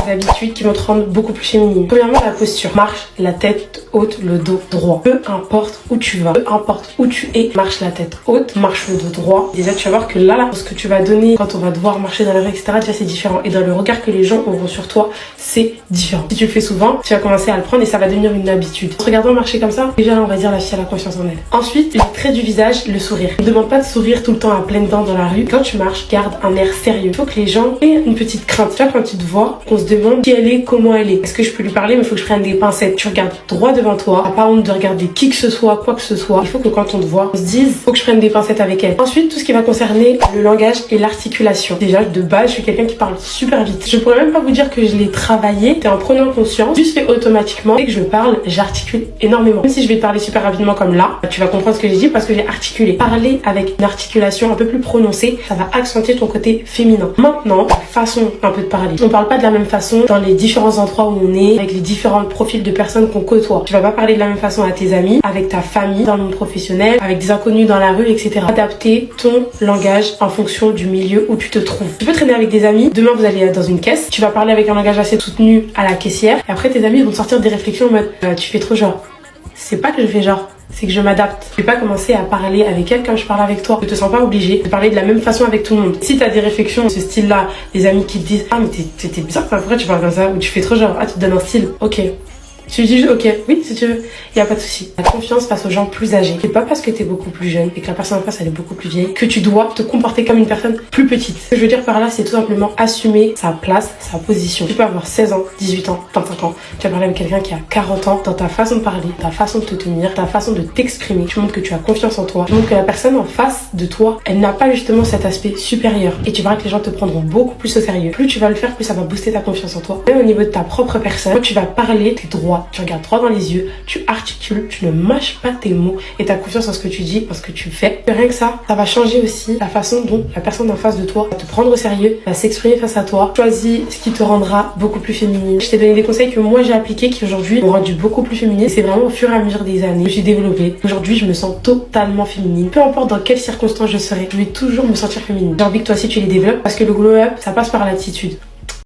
des habitudes qui vont te rendre beaucoup plus féminine. Premièrement, la posture. Marche la tête haute, le dos droit. Peu importe où tu vas, peu importe où tu es, marche la tête haute, marche le dos droit. Déjà, tu vas voir que là, ce que tu vas donner quand on va devoir marcher dans la rue, etc., déjà c'est différent. Et dans le regard que les gens auront sur toi, c'est différent. Si tu le fais souvent, tu vas commencer à le prendre et ça va devenir une habitude. En te regardant marcher comme ça, déjà là, on va dire la fille a la confiance en elle. Ensuite, les traits du visage, le sourire. Ne demande pas de sourire tout le temps à pleines dents dans la rue. Quand tu marches, garde un air sérieux. Il faut que les gens aient une petite crainte. Tu vois, quand tu te vois, qu'on se demande qui elle est, comment elle est. Est-ce que je peux lui parler, mais il faut que je prenne des pincettes. Tu regardes droit devant toi. T'as pas honte de regarder qui que ce soit, quoi que ce soit. Il faut que quand on te voit, on se dise, faut que je prenne des pincettes avec elle. Ensuite, tout ce qui va concerner le langage et l'articulation. Déjà, de base, je suis quelqu'un qui parle super vite. Je pourrais même pas vous dire que je l'ai travaillé. C'est en prenant conscience, juste fait automatiquement. Dès que je parle, j'articule énormément. Même si je vais parler super rapidement comme là, tu vas comprendre ce que j'ai dit parce que j'ai articulé. Parler avec une articulation un peu plus prononcée, ça va accentuer ton côté féminin. Maintenant, la façon un peu de parler. On parle pas de la même façon dans les différents endroits où on est, avec les différents profils de personnes qu'on côtoie. Tu vas pas parler de la même façon à tes amis, avec ta famille, dans le monde professionnel, avec des inconnus dans la rue, etc. Adapter ton langage en fonction du milieu où tu te trouves. Tu peux traîner avec des amis. Demain, vous allez être dans une caisse. Tu vas parler avec un langage assez soutenu à la caissière. Et après, tes amis vont te sortir des réflexions en mode tu fais trop genre. C'est pas que je fais genre, c'est que je m'adapte. Je vais pas commencer à parler avec elle comme je parle avec toi. Ne te sens pas obligé de parler de la même façon avec tout le monde. Si t'as des réflexions de ce style-là, des amis qui te disent ah mais t'es bizarre, pourquoi tu parles comme ça, ou tu fais trop genre, ah tu te donnes un style, ok. Tu lui dis juste ok, oui si tu veux, y a pas de souci. La confiance passe aux gens plus âgés. C'est pas parce que t'es beaucoup plus jeune et que la personne en face elle est beaucoup plus vieille que tu dois te comporter comme une personne plus petite. Ce que je veux dire par là, c'est tout simplement assumer sa place, sa position. Tu peux avoir 16 ans, 18 ans, 25 ans. Tu vas parler avec quelqu'un qui a 40 ans. Dans ta façon de parler, ta façon de te tenir, ta façon de t'exprimer, tu montres que tu as confiance en toi. Tu montres que la personne en face de toi, elle n'a pas justement cet aspect supérieur. Et tu verras que les gens te prendront beaucoup plus au sérieux. Plus tu vas le faire, plus ça va booster ta confiance en toi. Même au niveau de ta propre personne, quand tu vas parler, t'es droit. Tu regardes droit dans les yeux, tu articules, tu ne mâches pas tes mots et tu as confiance en ce que tu dis, en ce que tu fais. Et rien que ça va changer aussi la façon dont la personne en face de toi va te prendre au sérieux, va s'exprimer face à toi. Choisis ce qui te rendra beaucoup plus féminine. Je t'ai donné des conseils que moi j'ai appliqués qui aujourd'hui m'ont rendu beaucoup plus féminine. C'est vraiment au fur et à mesure des années que j'ai développé. Aujourd'hui, je me sens totalement féminine. Peu importe dans quelles circonstances je serai, je vais toujours me sentir féminine. J'ai envie que toi aussi tu les développes parce que le glow up, ça passe par l'attitude.